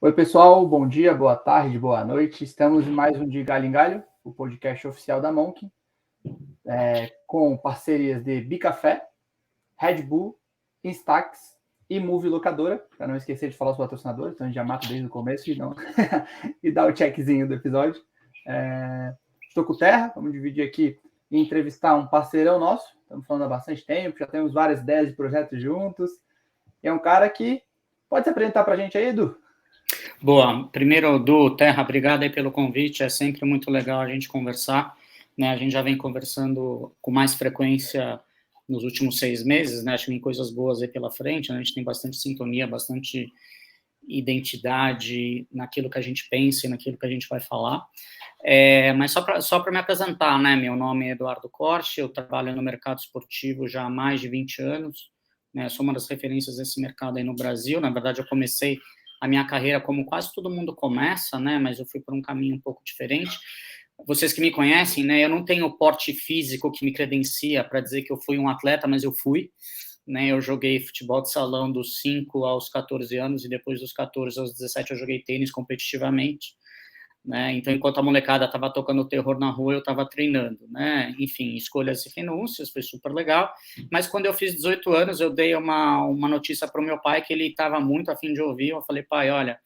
Oi, pessoal, bom dia, boa tarde, boa noite. Estamos em mais um de Galho em Galho, o podcast oficial da Monk, com parcerias de Bicafé, Red Bull, Instax e Move Locadora, para não esquecer de falar os patrocinadores, então a gente já mata desde o começo e, não... e dá o checkzinho do episódio. Estou com o Terra, vamos dividir aqui e entrevistar um parceirão nosso, estamos falando há bastante tempo, já temos várias ideias de projetos juntos, e é um cara que pode se apresentar para a gente aí, Edu? Boa. Primeiro, Du, Terra, obrigado aí pelo convite. É sempre muito legal a gente conversar, né? A gente já vem conversando com mais frequência nos últimos 6 meses, né? Acho que tem coisas boas aí pela frente, né? A gente tem bastante sintonia, bastante identidade naquilo que a gente pensa e naquilo que a gente vai falar. Mas só para me apresentar, né? Meu nome é Eduardo Corte, eu trabalho no mercado esportivo já há mais de 20 anos, né? Sou uma das referências desse mercado aí no Brasil. Na verdade, eu comecei a minha carreira como quase todo mundo começa, né? Mas eu fui por um caminho um pouco diferente. Vocês que me conhecem, né? Eu não tenho o porte físico que me credencia para dizer que eu fui um atleta, mas eu fui. Né, eu joguei futebol de salão dos 5 aos 14 anos e depois dos 14 aos 17 eu joguei tênis competitivamente, né, então enquanto a molecada estava tocando terror na rua, eu estava treinando, né, enfim, escolhas e renúncias, foi super legal, mas quando eu fiz 18 anos, eu dei uma notícia para o meu pai que ele estava muito a fim de ouvir, eu falei, pai, olha,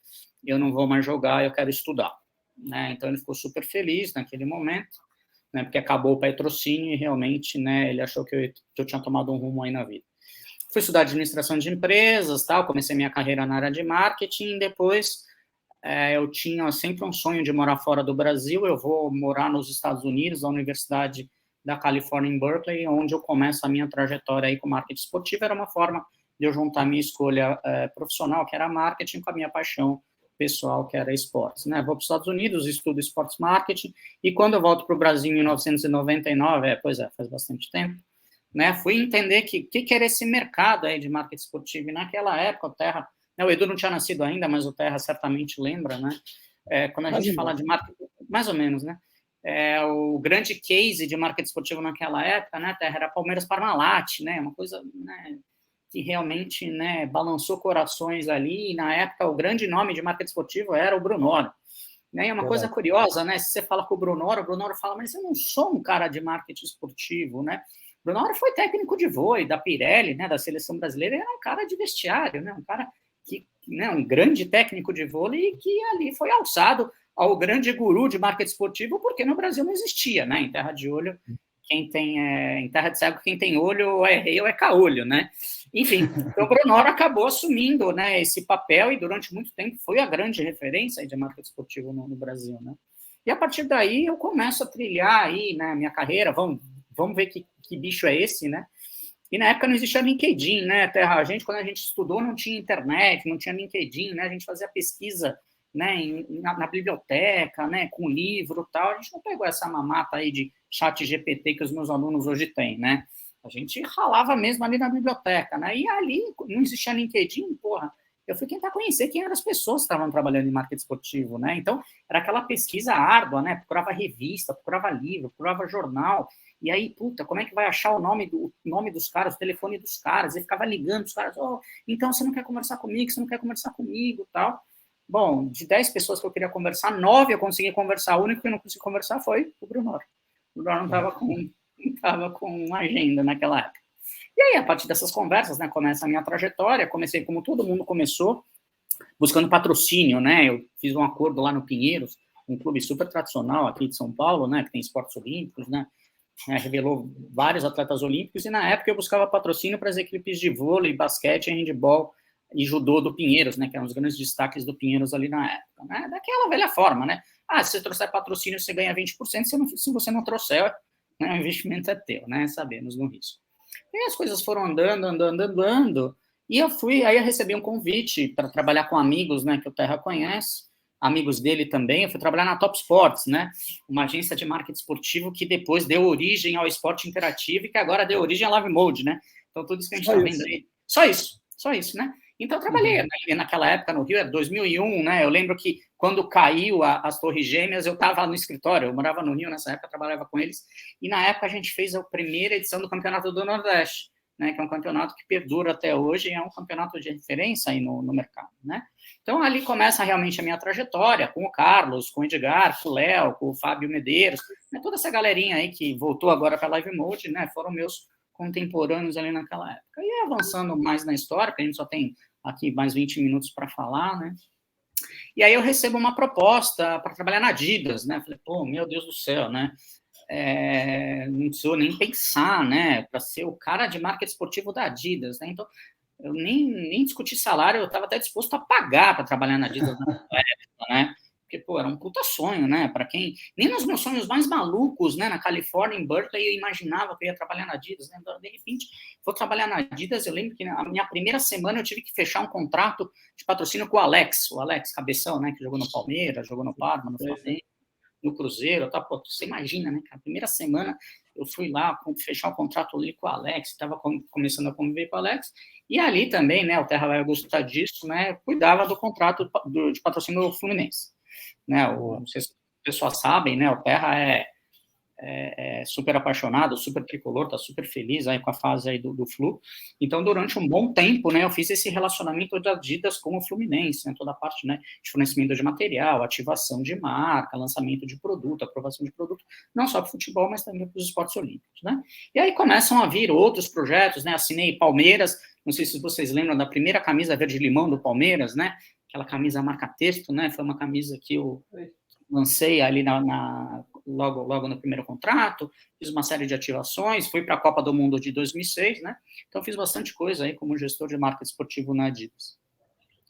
eu não vou mais jogar, eu quero estudar, né, então ele ficou super feliz naquele momento, né, porque acabou o patrocínio e realmente, né, ele achou que eu tinha tomado um rumo aí na vida. Fui estudar administração de empresas, tal, comecei minha carreira na área de marketing, e depois eu tinha sempre um sonho de morar fora do Brasil, eu vou morar nos Estados Unidos, na Universidade da Califórnia em Berkeley, onde eu começo a minha trajetória aí com marketing esportivo, era uma forma de eu juntar minha escolha profissional, que era marketing, com a minha paixão pessoal, que era esportes, né? Vou para os Estados Unidos, estudo esportes marketing, e quando eu volto para o Brasil em 1999, faz bastante tempo, né, fui entender que era esse mercado aí de marketing esportivo, e naquela época, o Terra, né, o Edu não tinha nascido ainda, mas o Terra certamente lembra, né, quando a gente fala de marketing, mais ou menos, né, o grande case de marketing esportivo naquela época, né, Terra, era Palmeiras Parmalat, né, uma coisa, né, que realmente, né, balançou corações ali, e na época o grande nome de marketing esportivo era o Brunoro, né, e uma coisa curiosa, né, se você fala com o Brunoro fala, mas eu não sou um cara de marketing esportivo, né, Brunoro foi técnico de vôlei da Pirelli, né, da seleção brasileira, era um cara de vestiário, né, um cara né, um grande técnico de vôlei que ali foi alçado ao grande guru de marketing esportivo, porque no Brasil não existia, né, em terra de olho, em terra de cego, quem tem olho é rei ou é caolho, né, enfim, então o Brunoro acabou assumindo, né, esse papel e durante muito tempo foi a grande referência de marketing esportivo no Brasil, né, e a partir daí eu começo a trilhar aí, né, minha carreira, vamos ver que bicho é esse, né? E na época não existia LinkedIn, né, Terra? Quando a gente estudou, não tinha internet, não tinha LinkedIn, né? A gente fazia pesquisa, né, na biblioteca, né, com livro e tal. A gente não pegou essa mamata aí de chat GPT que os meus alunos hoje têm, né? A gente ralava mesmo ali na biblioteca, né? E ali não existia LinkedIn, porra. Eu fui tentar conhecer quem eram as pessoas que estavam trabalhando em marketing esportivo, né? Então, era aquela pesquisa árdua, né? Procurava revista, procurava livro, procurava jornal, e aí, puta, como é que vai achar o nome dos caras, o telefone dos caras? E ficava ligando os caras, então você não quer conversar comigo, você não quer conversar comigo, tal. Bom, de 10 pessoas que eu queria conversar, 9 eu consegui conversar, o único que eu não consegui conversar foi o Brunoro. O Brunoro não estava com agenda naquela época. E aí, a partir dessas conversas, né, começa a minha trajetória, comecei como todo mundo começou, buscando patrocínio, né, eu fiz um acordo lá no Pinheiros, um clube super tradicional aqui de São Paulo, né, que tem esportes olímpicos, né, revelou vários atletas olímpicos, e na época eu buscava patrocínio para as equipes de vôlei, basquete, handebol e judô do Pinheiros, né, que eram os grandes destaques do Pinheiros ali na época, né, daquela velha forma, né, se você trouxer patrocínio, você ganha 20%, se você não trouxer, né, o investimento é teu, né, sabemos no risco. E as coisas foram andando, e aí eu recebi um convite para trabalhar com amigos, né, que o Terra conhece, amigos dele também, eu fui trabalhar na Top Sports, né, uma agência de marketing esportivo que depois deu origem ao esporte interativo e que agora deu origem à Live Mode, né, então tudo isso que a gente está vendo aí, só isso, né, então eu trabalhei naquela época no Rio, era 2001, né, eu lembro que quando caiu as Torres Gêmeas, eu estava no escritório, eu morava no Rio nessa época, trabalhava com eles, e na época a gente fez a primeira edição do Campeonato do Nordeste, né, que é um campeonato que perdura até hoje e é um campeonato de referência aí no mercado, né? Então, ali começa realmente a minha trajetória, com o Carlos, com o Edgar, com o Léo, com o Fábio Medeiros, né, toda essa galerinha aí que voltou agora para a Live Mode, né, foram meus contemporâneos ali naquela época. E avançando mais na história, porque a gente só tem aqui mais 20 minutos para falar, né? E aí eu recebo uma proposta para trabalhar na Adidas, né? Falei, pô, meu Deus do céu, né? Não preciso nem pensar, né? Para ser o cara de marketing esportivo da Adidas, né? Então, eu nem discuti salário, eu estava até disposto a pagar para trabalhar na Adidas naquela época, né? Porque, pô, era um puta sonho, né? Para quem... Nem nos meus sonhos mais malucos, né? Na Califórnia, em Berkeley, eu imaginava que eu ia trabalhar na Adidas, né? De repente, vou trabalhar na Adidas, eu lembro que na minha primeira semana eu tive que fechar um contrato de patrocínio com o Alex Cabeção, né? Que jogou no Palmeiras, jogou no Parma, no Flamengo, no Cruzeiro, tá? Pô, você imagina, né? A primeira semana eu fui lá fechar um contrato ali com o Alex, estava começando a conviver com o Alex, e ali também, né? O Terra vai gostar disso, né? Cuidava do contrato de patrocínio do Fluminense. Né, não sei se as pessoas sabem, né, o Terra é super apaixonado, super tricolor, tá super feliz aí com a fase aí do Flu. Então, durante um bom tempo, né, eu fiz esse relacionamento da Adidas com o Fluminense, né, toda a parte, né, de fornecimento de material, ativação de marca, lançamento de produto, aprovação de produto, não só para o futebol, mas também para os esportes olímpicos, né. E aí começam a vir outros projetos, né, assinei Palmeiras, não sei se vocês lembram da primeira camisa verde-limão do Palmeiras, né, aquela camisa marca-texto, né, foi uma camisa que eu lancei ali logo no primeiro contrato, fiz uma série de ativações, fui para a Copa do Mundo de 2006, né, então fiz bastante coisa aí como gestor de marca esportivo na Adidas,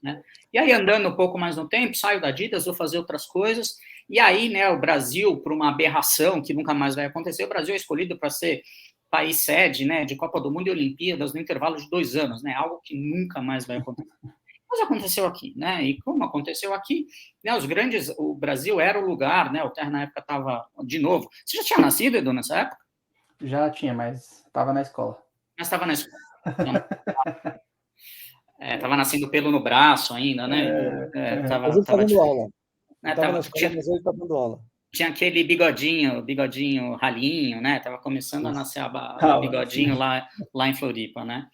né, e aí andando um pouco mais no tempo, saio da Adidas, vou fazer outras coisas, e aí, né, o Brasil, por uma aberração que nunca mais vai acontecer, o Brasil é escolhido para ser país sede, né, de Copa do Mundo e Olimpíadas no intervalo de 2 anos, né, algo que nunca mais vai acontecer. Mas aconteceu aqui, né? E como aconteceu aqui, né, o Brasil era o lugar, né? O Terra na época estava de novo. Você já tinha nascido, Edu, nessa época? Já tinha, mas estava na escola. Mas estava na escola. Estava nascendo pelo no braço ainda, né? Mas ele está dando aula. Estava na escola, mas ele está dando aula. Tinha aquele bigodinho ralinho, né? Estava começando a nascer o bigodinho lá em Floripa, né?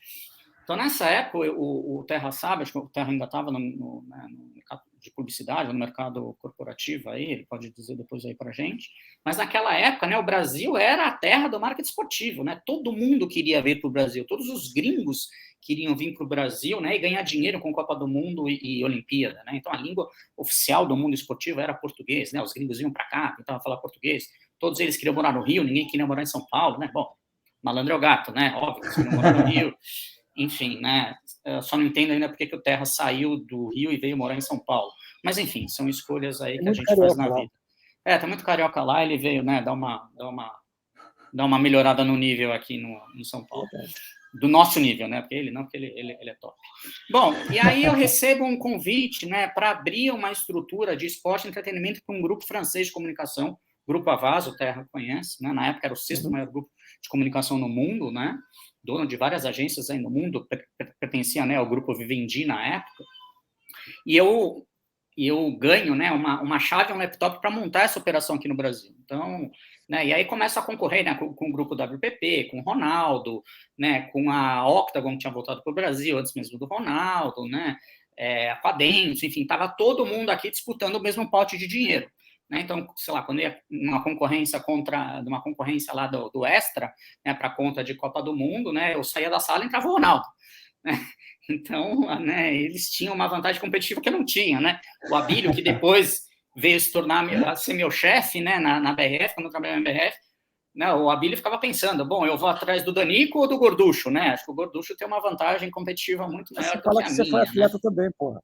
Então, nessa época, o Terra sabe, acho que o Terra ainda estava no mercado de publicidade, no mercado corporativo aí, ele pode dizer depois aí para a gente, mas naquela época, né, o Brasil era a terra do marketing esportivo, né, todo mundo queria vir para o Brasil, todos os gringos queriam vir para o Brasil, né, e ganhar dinheiro com Copa do Mundo e Olimpíada, né, então a língua oficial do mundo esportivo era português, né, os gringos iam para cá, tentavam falar português, todos eles queriam morar no Rio, ninguém queria morar em São Paulo, né, bom, malandro é o gato, né, óbvio, eles queriam morar no Rio. Enfim, né, eu só não entendo ainda porque que o Terra saiu do Rio e veio morar em São Paulo. Mas, enfim, são escolhas aí que a gente faz na vida. Tá muito carioca lá, ele veio, né, dar uma melhorada no nível aqui em São Paulo. Do nosso nível, né, porque ele é top. Bom, e aí eu recebo um convite, né, para abrir uma estrutura de esporte e entretenimento para um grupo francês de comunicação, Grupo Havas, o Terra conhece, né, na época era o 6º maior grupo de comunicação no mundo, né, dono de várias agências aí no mundo, pertencia, né, ao grupo Vivendi na época, e eu ganho, né, uma chave, um laptop para montar essa operação aqui no Brasil. Então, né, e aí começa a concorrer, né, com o grupo WPP, com o Ronaldo, né, com a Octagon, que tinha voltado para o Brasil antes mesmo do Ronaldo, né, com a Dentsu, enfim, estava todo mundo aqui disputando o mesmo pote de dinheiro. Né, então, sei lá, quando ia uma concorrência lá do Extra, né, para a conta de Copa do Mundo, né, eu saía da sala e entrava o Ronaldo. Né? Então, né, eles tinham uma vantagem competitiva que eu não tinha. Né? O Abílio, que depois veio a ser meu chefe, né, na BRF, quando eu trabalhava na BRF, né, o Abílio ficava pensando, bom, eu vou atrás do Danico ou do Gorducho? Né? Acho que o Gorducho tem uma vantagem competitiva muito maior do que a minha. Você foi atleta, né? Também, porra.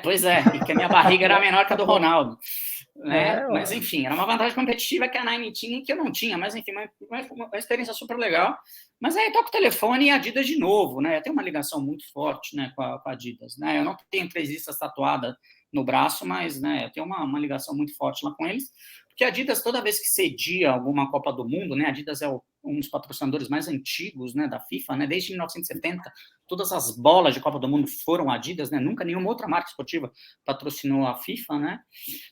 Pois é, e que a minha barriga era menor que a do Ronaldo. Né? Mas, enfim, era uma vantagem competitiva que a Nine tinha e que eu não tinha, mas, enfim, uma experiência super legal. Mas aí toco o telefone e Adidas de novo, né? Eu tenho uma ligação muito forte, né, com a Adidas, né? Eu não tenho 3 listas tatuadas no braço, mas, né, eu tenho uma ligação muito forte lá com eles, porque a Adidas, toda vez que cedia alguma Copa do Mundo, né, a Adidas é um dos patrocinadores mais antigos, né, da FIFA, né, desde 1970, todas as bolas de Copa do Mundo foram Adidas, né, nunca nenhuma outra marca esportiva patrocinou a FIFA, né,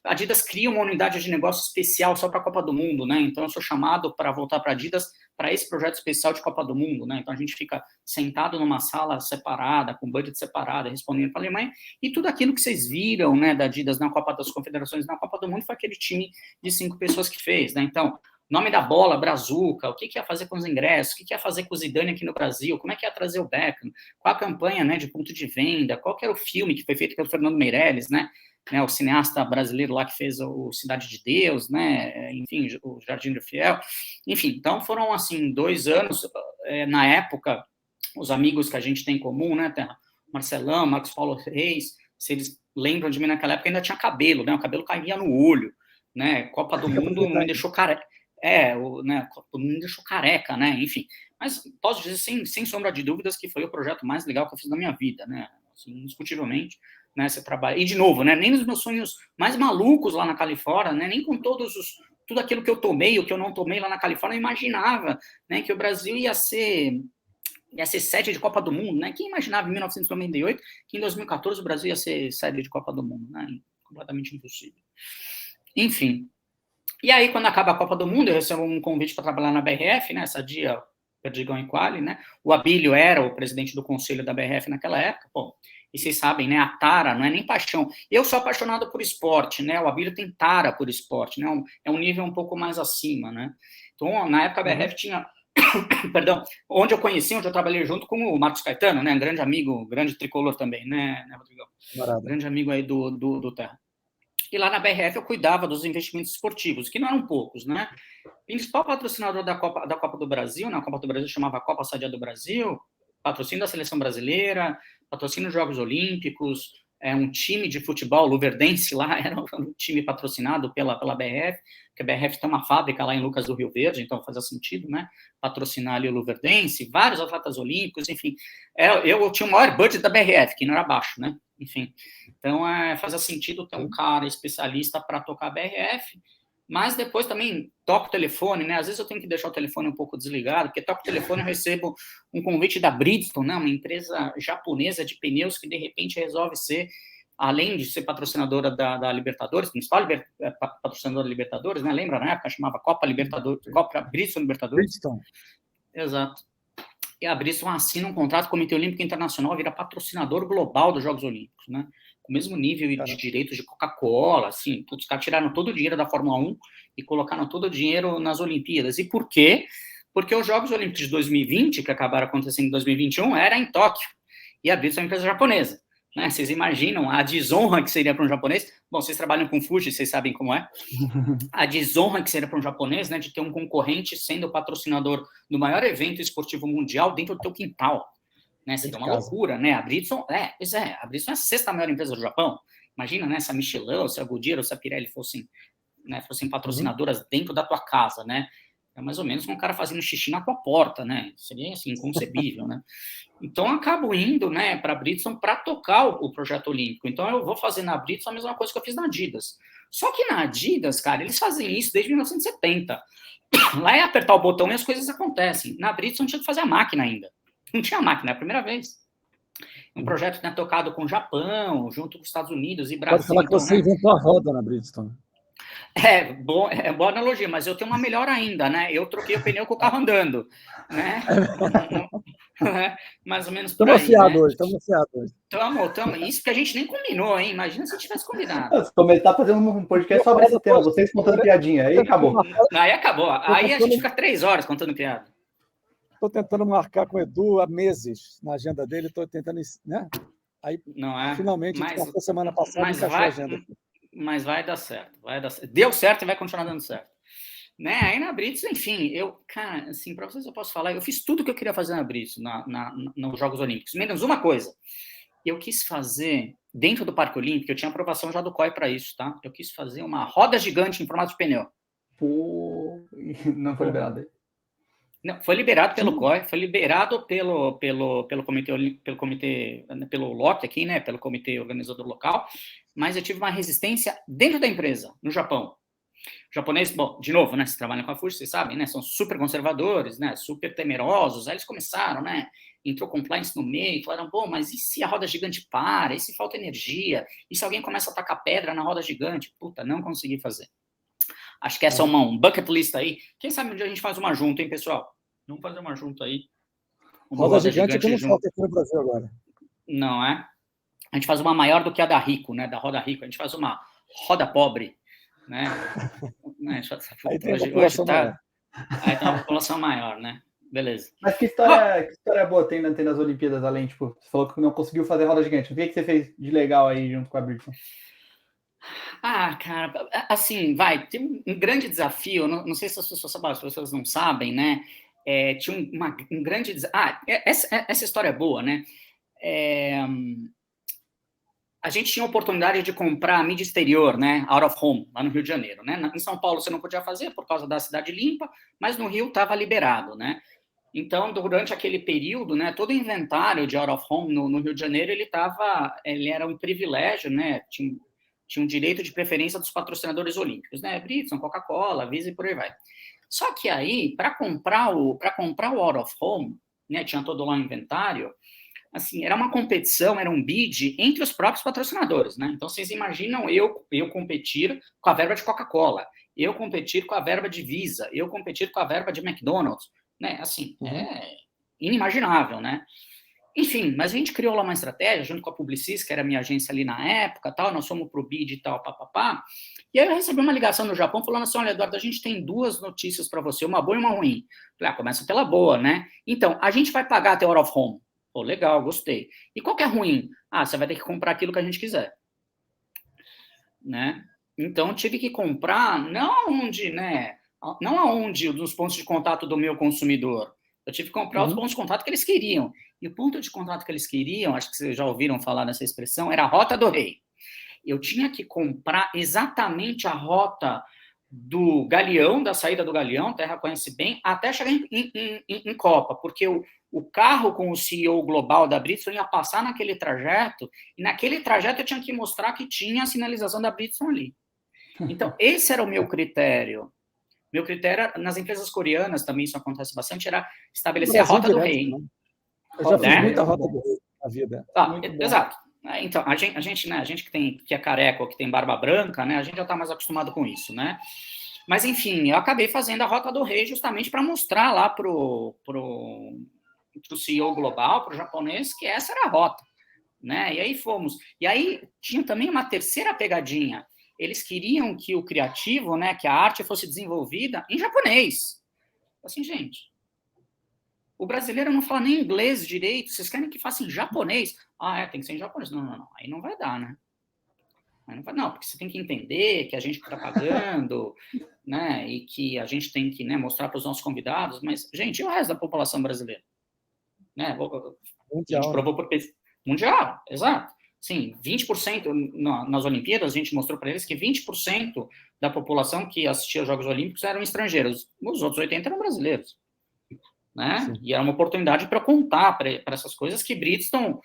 a Adidas cria uma unidade de negócio especial só para a Copa do Mundo, né, então eu sou chamado para voltar para a Adidas para esse projeto especial de Copa do Mundo, né? Então a gente fica sentado numa sala separada, com budget separado, respondendo para a Alemanha, e tudo aquilo que vocês viram, né, da Adidas na Copa das Confederações, na Copa do Mundo, foi aquele time de 5 pessoas que fez, né? Então, nome da bola, Brazuca, o que ia fazer com os ingressos, o que ia fazer com o Zidane aqui no Brasil, como é que ia trazer o Beckham, qual a campanha, né, de ponto de venda, qual que era o filme que foi feito pelo Fernando Meirelles, né, o cineasta brasileiro lá que fez o Cidade de Deus, né, enfim, o Jardim do Fiel, enfim, então foram, assim, 2 anos, na época, os amigos que a gente tem em comum, né, Marcelão, Marcos Paulo Reis, se eles lembram de mim naquela época, ainda tinha cabelo, né, o cabelo caía no olho, né, Copa do Mundo me deixou careca. Né, todo mundo deixou careca, né, enfim. Mas posso dizer, sem sombra de dúvidas, que foi o projeto mais legal que eu fiz na minha vida, né, assim, indiscutivelmente, né, você trabalha... E, de novo, né, nem nos meus sonhos mais malucos lá na Califórnia, né, nem com tudo aquilo que eu tomei, o que eu não tomei lá na Califórnia, eu imaginava, né, que o Brasil ia ser sede de Copa do Mundo, né, quem imaginava em 1998 que em 2014 o Brasil ia ser sede de Copa do Mundo, né, completamente impossível. Enfim. E aí, quando acaba a Copa do Mundo, eu recebo um convite para trabalhar na BRF, né, Sadia, Perdigão e Quali, né, o Abílio era o presidente do conselho da BRF naquela época, bom, e vocês sabem, né, a tara não é nem paixão, eu sou apaixonado por esporte, né, o Abílio tem tara por esporte, né, é um nível um pouco mais acima, né, então, na época a BRF tinha, perdão, onde eu trabalhei junto com o Marcos Caetano, né, um grande amigo, grande tricolor também, né Rodrigão, grande amigo aí do Terra. E lá na BRF eu cuidava dos investimentos esportivos, que não eram poucos, né? O principal patrocinador da Copa do Brasil, na Copa do Brasil chamava Copa Sadia do Brasil, patrocínio da Seleção Brasileira, patrocínio dos Jogos Olímpicos, um time de futebol, Luverdense lá, era um time patrocinado pela BRF, porque a BRF tem uma fábrica lá em Lucas do Rio Verde, então fazia sentido, né? Patrocinar ali o Luverdense, vários atletas olímpicos, enfim. Eu tinha o maior budget da BRF, que não era baixo, né? Enfim, então fazia sentido ter um cara especialista para tocar a BRF, mas depois também toco o telefone, né? Às vezes eu tenho que deixar o telefone um pouco desligado, porque toco o telefone e eu recebo um convite da Bridgestone, né? Uma empresa japonesa de pneus que de repente resolve ser, além de ser patrocinadora da Libertadores, principal patrocinadora da Libertadores, né? Lembra na época chamava Copa Libertadores, Copa Bridgestone Libertadores? Bridgestone. Exato. E a Bridgestone assina um contrato com o Comitê Olímpico Internacional, vira patrocinador global dos Jogos Olímpicos, né? Com o mesmo nível de direitos de Coca-Cola, assim, os caras tiraram todo o dinheiro da Fórmula 1 e colocaram todo o dinheiro nas Olimpíadas. E por quê? Porque os Jogos Olímpicos de 2020, que acabaram acontecendo em 2021, era em Tóquio. E a Bridgestone é uma empresa japonesa. Né? Vocês imaginam a desonra que seria para um japonês? Bom, vocês trabalham com Fuji, vocês sabem como é. A desonra que seria para um japonês, né, de ter um concorrente sendo o patrocinador do maior evento esportivo mundial dentro do teu quintal. Né? Seria uma loucura, né? A Bridgestone, a Bridgestone é a 6ª maior empresa do Japão. Imagina, né, se a Michelin, se a Goodyear ou se a Pirelli fossem patrocinadoras dentro da tua casa, né? É mais ou menos com um cara fazendo xixi na tua porta, né? Seria, assim, inconcebível, né? Então, eu acabo indo, né, para a Bridgestone para tocar o projeto olímpico. Então, eu vou fazer na Bridgestone a mesma coisa que eu fiz na Adidas. Só que na Adidas, cara, eles fazem isso desde 1970. Lá é apertar o botão e as coisas acontecem. Na Bridgestone tinha que fazer a máquina ainda. Não tinha máquina, é a primeira vez. Um projeto, né, tocado com o Japão, junto com os Estados Unidos e Brasil. Pode falar que então, você inventou a roda na Bridgestone. Boa analogia, mas eu tenho uma melhor ainda, né? Eu troquei o pneu com o carro andando, né? Mais ou menos por aí. Estamos afiados hoje. Estamos. Isso que a gente nem combinou, hein? Imagina se tivesse combinado. Começar fazendo um podcast sobre esse tema, vocês contando piadinha, aí acabou. Aí acabou. Aí a gente fica 3 horas contando piada. Estou tentando marcar com o Edu há meses na agenda dele, estou tentando, né? Aí, finalmente, a gente passou semana passada e encaixou a agenda aqui. Mas vai dar certo, Deu certo e vai continuar dando certo. Né? Aí na Bridgestone, enfim, cara, assim, para vocês eu posso falar, eu fiz tudo que eu queria fazer na Bridgestone, nos Jogos Olímpicos, menos uma coisa. Eu quis fazer, dentro do Parque Olímpico, eu tinha aprovação já do COI para isso, tá? Eu quis fazer uma roda gigante em formato de pneu. Pô, não foi liberado aí. Não, foi liberado pelo COI, foi liberado pelo LOC aqui, né, pelo comitê organizador local, mas eu tive uma resistência dentro da empresa, no Japão. O japonês, bom, de novo, né, vocês trabalham com a Fuji, vocês sabem, né, são super conservadores, né, super temerosos, aí eles começaram, né, entrou compliance no meio, falaram, bom, mas e se a roda gigante para, e se falta energia, e se alguém começa a tacar pedra na roda gigante? Puta, não consegui fazer. Acho que essa é um bucket list aí. Quem sabe um dia a gente faz uma junta, hein, pessoal? Vamos fazer uma junta aí. Roda gigante que não falta aqui no Brasil agora. Não é? A gente faz uma maior do que a da Rico, né? Da Roda Rico. A gente faz uma roda pobre, né? Aí tem a população maior. Aí tem uma população maior, né? Beleza. Mas que história boa tem nas Olimpíadas, além, tipo, você falou que não conseguiu fazer roda gigante. O que você fez de legal aí junto com a Britson? Cara, assim, tem um grande desafio, não sei se as pessoas sabem, as pessoas não sabem, né? Tinha um grande desafio. Essa história é boa, né? A gente tinha a oportunidade de comprar mídia exterior, né? Out of home, lá no Rio de Janeiro, né? Em São Paulo você não podia fazer por causa da cidade limpa, mas no Rio estava liberado, né? Então, durante aquele período, né, todo o inventário de out of home no Rio de Janeiro, ele era um privilégio, né? Tinha um direito de preferência dos patrocinadores olímpicos, né? Bridgestone, Coca-Cola, Visa e por aí vai. Só que aí, para comprar o out of home, né, tinha todo lá o inventário, assim, era uma competição, era um bid entre os próprios patrocinadores, né? Então, vocês imaginam eu competir com a verba de Coca-Cola, eu competir com a verba de Visa, eu competir com a verba de McDonald's, né? Assim, é inimaginável, né? Enfim, mas a gente criou lá uma estratégia, junto com a Publicis, que era a minha agência ali na época, tal, nós fomos pro bid e tal, papapá, e aí eu recebi uma ligação do Japão falando assim, olha, Eduardo, a gente tem 2 notícias para você, uma boa e uma ruim. Falei, começa pela boa, né? Então, a gente vai pagar até out of home. Pô, legal, gostei. E qual que é ruim? Você vai ter que comprar aquilo que a gente quiser. Né? Então, eu tive que comprar, não aonde dos pontos de contato do meu consumidor. Eu tive que comprar os pontos de contato que eles queriam. E o ponto de contato que eles queriam, acho que vocês já ouviram falar nessa expressão, era a Rota do Rei. Eu tinha que comprar exatamente a rota do Galeão, da saída do Galeão, a Terra conhece bem, até chegar em Copa, porque o carro com o CEO global da Bridgestone ia passar naquele trajeto, e naquele trajeto eu tinha que mostrar que tinha a sinalização da Bridgestone ali. Então, esse era o meu critério. Meu critério, nas empresas coreanas também isso acontece bastante, era estabelecer a Rota do Rei. Eu já fiz muita Rota do Rei na vida. Exato. Então, a gente que é careca ou que tem barba branca, né, a gente já está mais acostumado com isso, né? Mas, enfim, eu acabei fazendo a Rota do Rei justamente para mostrar lá pro CEO global, pro japonês, que essa era a rota, né? E aí fomos. E aí tinha também uma terceira pegadinha. Eles queriam que o criativo, né, que a arte fosse desenvolvida em japonês. Assim, gente, o brasileiro não fala nem inglês direito, vocês querem que faça em japonês? Tem que ser em japonês. Não. Aí não vai dar, né? Não, porque você tem que entender que a gente está pagando, né? E que a gente tem que, né, mostrar para os nossos convidados. Mas, gente, e o resto da população brasileira? Né? Mundial. A gente provou por pesquisa. Mundial, exato. Sim, 20% nas Olimpíadas, a gente mostrou para eles que 20% da população que assistia aos Jogos Olímpicos eram estrangeiros. Os outros 80% eram brasileiros. Né? E era uma oportunidade para contar para essas coisas que Bridgestone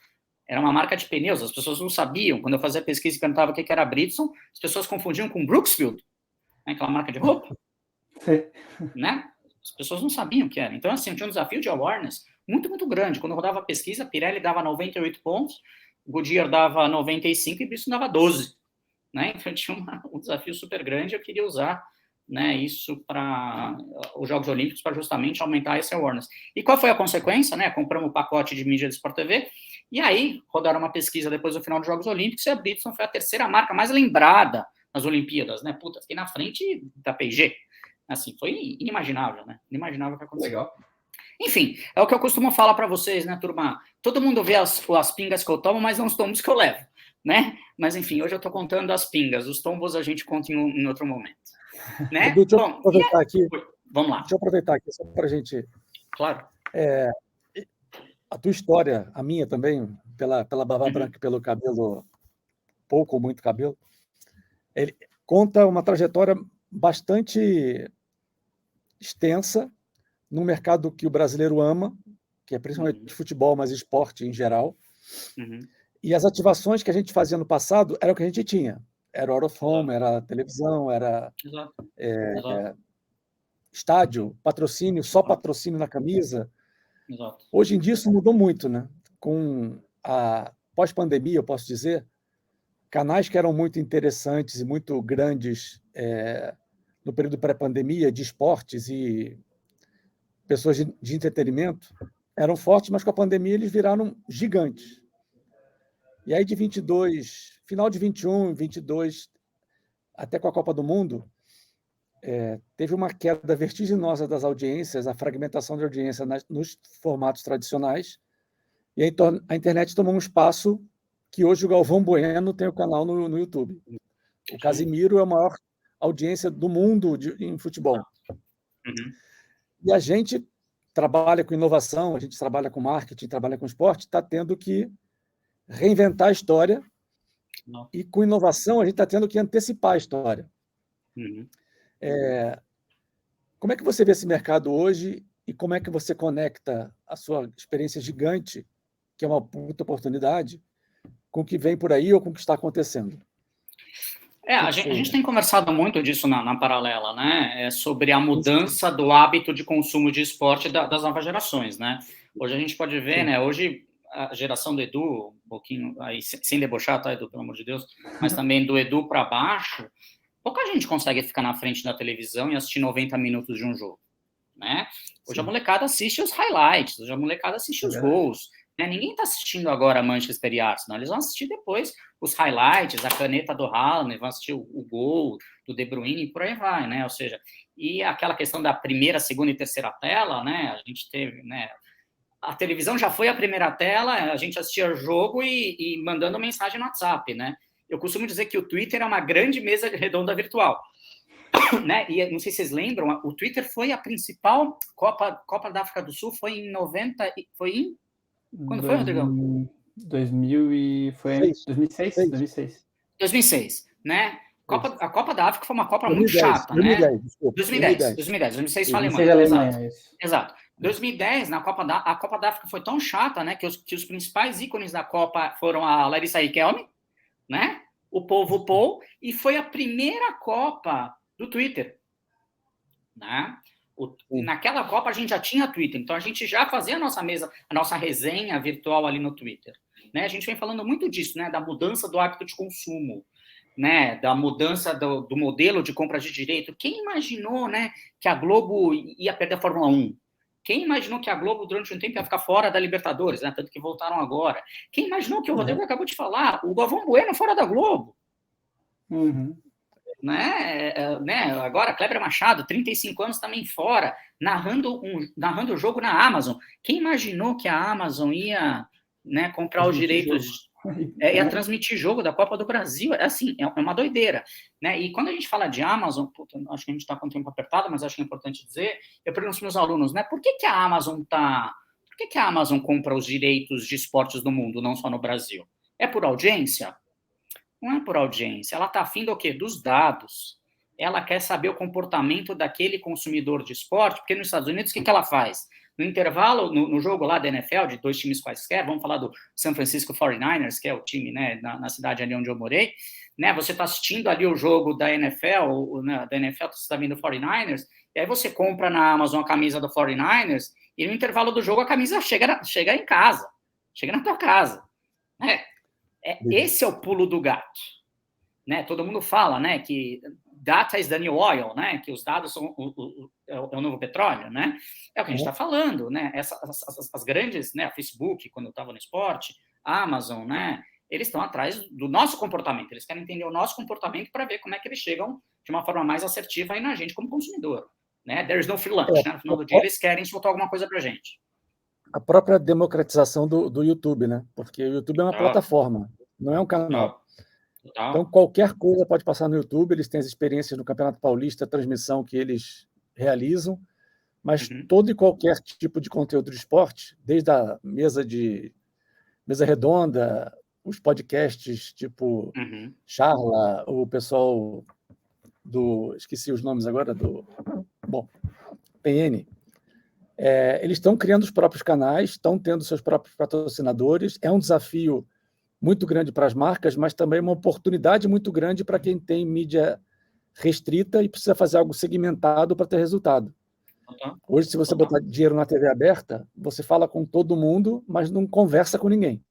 era uma marca de pneus, as pessoas não sabiam. Quando eu fazia pesquisa e perguntava o que era Bridgestone, as pessoas confundiam com Brooksfield, né? Aquela marca de roupa. Né? As pessoas não sabiam o que era. Então, assim, tinha um desafio de awareness muito, muito grande. Quando eu rodava a pesquisa, Pirelli dava 98 pontos, Goodyear dava 95 e Bridgestone dava 12. Né? Então, tinha um desafio super grande. Eu queria usar, né, isso para os Jogos Olímpicos para justamente aumentar esse awareness. E qual foi a consequência? Né? Compramos um pacote de mídia de Sport TV e aí rodaram uma pesquisa depois do final dos Jogos Olímpicos e a Bridgestone foi a terceira marca mais lembrada nas Olimpíadas. Né? Puta, fiquei na frente da P&G. Assim, foi inimaginável, né? Inimaginável o que aconteceu. Legal. Enfim, é o que eu costumo falar para vocês, né, turma? Todo mundo vê as pingas que eu tomo, mas não os tombos que eu levo, né? Mas, enfim, hoje eu estou contando as pingas. Os tombos a gente conta em outro momento. Né? Edu, deixa eu aproveitar aqui. Vamos lá. Deixa eu aproveitar aqui, só para a gente... Claro. A tua história, a minha também, pela barba branca e pelo cabelo, pouco ou muito cabelo, ele conta uma trajetória bastante extensa num mercado que o brasileiro ama, que é principalmente futebol, mas esporte em geral. E as ativações que a gente fazia no passado era o que a gente tinha. Era out of home, era televisão, era estádio, patrocínio, só patrocínio na camisa. Exato. Hoje em dia isso mudou muito, né? Com a pós-pandemia, eu posso dizer, canais que eram muito interessantes e muito grandes no período pré-pandemia de esportes e pessoas de entretenimento, eram fortes, mas com a pandemia eles viraram gigantes. E aí, de 22, final de 21, 22, até com a Copa do Mundo, teve uma queda vertiginosa das audiências, a fragmentação de audiência nos formatos tradicionais, e a internet tomou um espaço que hoje o Galvão Bueno tem o canal no YouTube. O Casimiro é a maior audiência do mundo em futebol. Uhum. E a gente trabalha com inovação, a gente trabalha com marketing, trabalha com esporte, está tendo que reinventar a história. Não. E com inovação a gente está tendo que antecipar a história. Uhum. Como é que você vê esse mercado hoje e como é que você conecta a sua experiência gigante, que é uma puta oportunidade, com o que vem por aí ou com o que está acontecendo? A gente tem conversado muito disso na paralela, né? Sobre a mudança do hábito de consumo de esporte das novas gerações, né? Hoje a gente pode ver, né? Hoje a geração do Edu, um pouquinho, aí, sem debochar, tá, Edu, pelo amor de Deus, mas também do Edu para baixo, pouca gente consegue ficar na frente da televisão e assistir 90 minutos de um jogo, né? Hoje a molecada assiste os highlights, hoje a molecada assiste os gols, né? Ninguém está assistindo agora Manchester e Arsenal, eles vão assistir depois os highlights, a caneta do Haaland, vão assistir o gol do De Bruyne e por aí vai, né? Ou seja, e aquela questão da primeira, segunda e terceira tela, né? A gente teve, né? A televisão já foi a primeira tela, a gente assistia o jogo e mandando mensagem no WhatsApp, né? Eu costumo dizer que o Twitter é uma grande mesa redonda virtual, né? E não sei se vocês lembram, o Twitter foi a principal Copa da África do Sul, foi em 90, foi em... Quando foi, Rodrigão? 2006, 2006, né? A Copa da África foi uma Copa 2010, muito chata, 2010, né? Desculpa, 2006 foi Alemanha. Exato. 2010, a Copa da África foi tão chata, né, que os principais ícones da Copa foram a Larissa Riquelme, né? O Povo Paul, e foi a primeira Copa do Twitter, né? Naquela Copa a gente já tinha Twitter, então a gente já fazia a nossa mesa, a nossa resenha virtual ali no Twitter, né? A gente vem falando muito disso, né? Da mudança do hábito de consumo, né? Da mudança do modelo de compra de direito. Quem imaginou, né, que a Globo ia perder a Fórmula 1? Quem imaginou que a Globo, durante um tempo, ia ficar fora da Libertadores, né? Tanto que voltaram agora. Quem imaginou que o Rodrigo acabou de falar, o Galvão Bueno fora da Globo? Uhum. Né? Agora, Kleber Machado, 35 anos também fora, narrando o jogo na Amazon. Quem imaginou que a Amazon ia, né, comprar os direitos... ia transmitir jogo da Copa do Brasil, assim, é uma doideira, né? E quando a gente fala de Amazon, acho que a gente está com o tempo apertado, mas acho que é importante dizer, eu pergunto para os meus alunos, né, por que a Amazon compra os direitos de esportes do mundo, não só no Brasil? É por audiência? Não é por audiência, ela está afim do quê? Dos dados. Ela quer saber o comportamento daquele consumidor de esporte, porque nos Estados Unidos, o que ela faz? No intervalo, no jogo lá da NFL, de dois times quaisquer, vamos falar do San Francisco 49ers, que é o time, né, na cidade ali onde eu morei, né, você está assistindo ali o jogo da NFL, você está vendo o 49ers, e aí você compra na Amazon a camisa do 49ers, e no intervalo do jogo a camisa chega em casa, chega na tua casa, né? Esse é o pulo do gato, né? Todo mundo fala, né, que data is the new oil, né? Que os dados são o novo petróleo, né? É o que a gente está falando, né? As grandes, né? A Facebook, quando eu estava no esporte, a Amazon, né? Eles estão atrás do nosso comportamento. Eles querem entender o nosso comportamento para ver como é que eles chegam de uma forma mais assertiva aí na gente como consumidor, né? There is no free lunch, né? No final do dia eles querem soltar alguma coisa para a gente. A própria democratização do YouTube, né? Porque o YouTube é uma plataforma, não é um canal. Então, qualquer coisa pode passar no YouTube, eles têm as experiências no Campeonato Paulista, a transmissão que eles realizam, mas todo e qualquer tipo de conteúdo de esporte, desde a mesa redonda, os podcasts tipo Charla, o pessoal esqueci os nomes agora, PN, eles estão criando os próprios canais, estão tendo seus próprios patrocinadores, é um desafio muito grande para as marcas, mas também uma oportunidade muito grande para quem tem mídia restrita e precisa fazer algo segmentado para ter resultado. Hoje, se você botar dinheiro na TV aberta, você fala com todo mundo, mas não conversa com ninguém.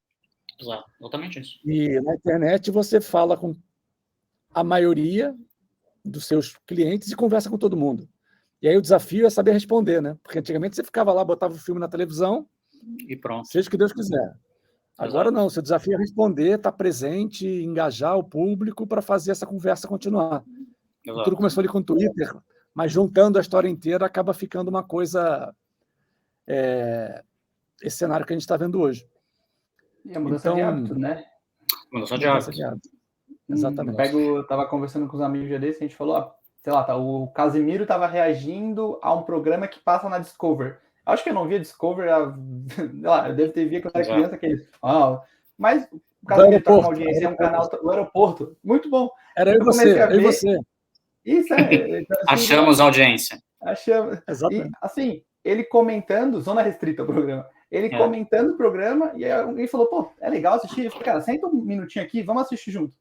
Exatamente isso. E na internet você fala com a maioria dos seus clientes e conversa com todo mundo. E aí o desafio é saber responder, né? Porque antigamente você ficava lá, botava o filme na televisão, E pronto. seja o que Deus quiser. Agora não, seu desafio é responder, estar presente, engajar o público para fazer essa conversa continuar. Tudo começou ali com o Twitter, mas juntando a história inteira acaba ficando uma coisa... esse cenário que a gente está vendo hoje. E a mudança de hábito, né? Mudança de hábito. Exatamente. Eu estava conversando com os amigos um dia desse, a gente falou, sei lá, o Casimiro estava reagindo a um programa que passa na Discovery. Acho que eu não via Discovery, sei lá, eu devo ter visto quando eu era criança, aqueles... mas o Casimiro está com uma audiência, é um canal do aeroporto. Muito bom. Era eu e você. Isso, assim, achamos audiência. Achamos. Exatamente. E, assim, ele comentando, zona restrita o programa, ele comentando o programa, e aí alguém falou, pô, é legal assistir. Eu falei, cara, senta um minutinho aqui, vamos assistir junto.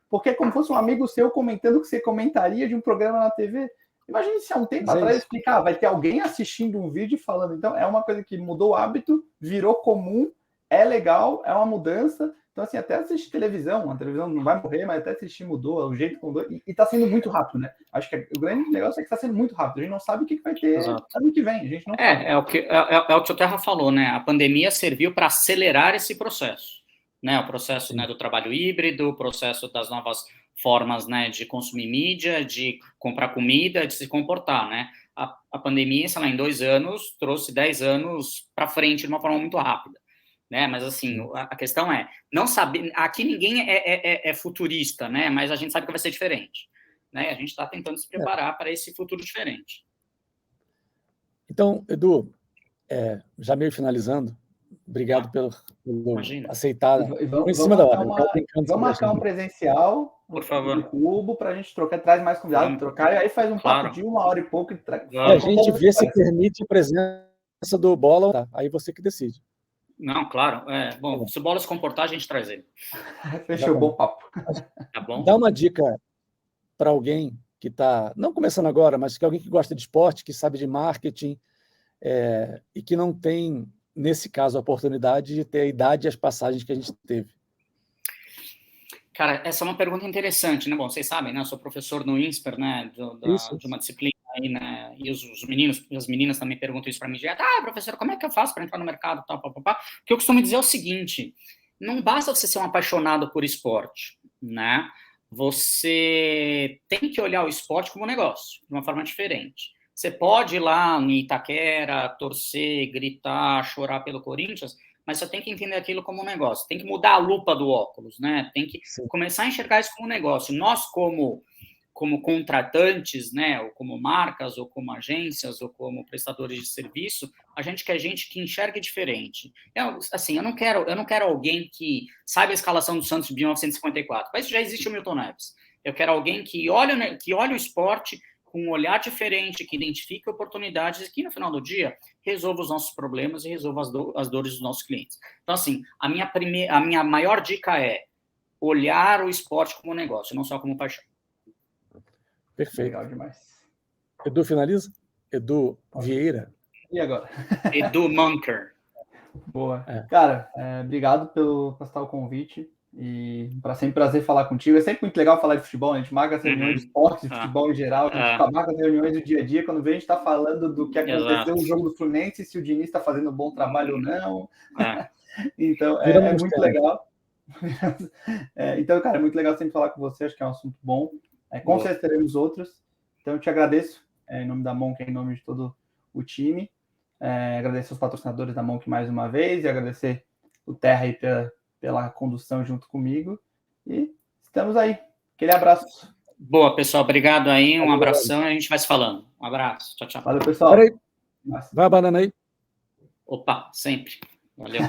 Porque é como se fosse um amigo seu comentando o que você comentaria de um programa na TV. Imagine se há um tempo atrás explicar, vai ter alguém assistindo um vídeo e falando. Então, é uma coisa que mudou o hábito, virou comum, é legal, é uma mudança. Então, assim, até assistir televisão, a televisão não vai morrer, mas até assistir mudou, o jeito que mudou, e tá sendo muito rápido, né? Acho que o grande negócio é que tá sendo muito rápido. A gente não sabe o que vai ter ano que vem, a gente não sabe. É o que o Terra falou, né? A pandemia serviu para acelerar esse processo, né? O processo, né, do trabalho híbrido, o processo das novas formas, né, de consumir mídia, de comprar comida, de se comportar, né? A pandemia, sei lá, em 2 anos, trouxe 10 anos para frente de uma forma muito rápida. Né? Mas, assim, a questão é, não saber... Aqui ninguém é futurista, né? Mas a gente sabe que vai ser diferente. Né? A gente está tentando se preparar para esse futuro diferente. Então, Edu, já meio finalizando, obrigado pelo aceitar. Vamos em cima da hora. Vamos marcar um presencial, por favor, do Cubo, para a gente trocar, traz mais convidados, trocar, e aí faz um papo de 1 hora e pouco. A gente vê se permite a presença do Bola, tá? Aí você que decide. Não, claro. Bom, se o Bola se comportar, a gente traz ele. Fechou, bom papo. Tá bom? Dá uma dica para alguém que está, não começando agora, mas que alguém que gosta de esporte, que sabe de marketing, e que não tem, nesse caso, a oportunidade de ter a idade e as passagens que a gente teve. Cara, essa é uma pergunta interessante, né? Bom, vocês sabem, né? Eu sou professor no INSPER, né? De uma disciplina aí, né? E os meninos e as meninas também perguntam isso para mim direto. Professor, como é que eu faço para entrar no mercado? Tal, papapá. O que eu costumo dizer é o seguinte: não basta você ser um apaixonado por esporte, né? Você tem que olhar o esporte como um negócio, de uma forma diferente. Você pode ir lá em Itaquera, torcer, gritar, chorar pelo Corinthians, mas você tem que entender aquilo como um negócio. Tem que mudar a lupa do óculos, né? Tem que começar a enxergar isso como um negócio. Nós, como contratantes, né, ou como marcas, ou como agências, ou como prestadores de serviço, a gente quer gente que enxergue diferente. Eu não quero alguém que saiba a escalação do Santos de 1954. Para isso já existe o Milton Neves. Eu quero alguém que olhe o esporte com um olhar diferente, que identifique oportunidades e que, no final do dia, resolva os nossos problemas e resolva as dores dos nossos clientes. Então, assim, a minha maior dica é olhar o esporte como um negócio, não só como paixão. Perfeito. Legal demais. Edu, finaliza? Edu Vieira. E agora? Edu Munker. Boa. Cara, obrigado por aceitar o convite. E sempre prazer falar contigo. É sempre muito legal falar de futebol, a gente marca as reuniões de esportes, de futebol em geral, a gente marca as reuniões do dia a dia, quando vem a gente está falando do que aconteceu no jogo do Fluminense, se o Diniz está fazendo um bom trabalho ou não. Então, é muito legal. Então, cara, é muito legal sempre falar com você, acho que é um assunto bom. Com certeza teremos outros. Então, eu te agradeço, em nome da Monk, em nome de todo o time. Agradecer os patrocinadores da Monk mais uma vez, e agradecer o Terra aí pela condução junto comigo. E estamos aí. Aquele abraço. Boa, pessoal. Obrigado aí. Um abração e a gente vai se falando. Um abraço. Tchau, tchau. Valeu, pessoal. Peraí. Vai a banana aí. Opa, sempre. Valeu.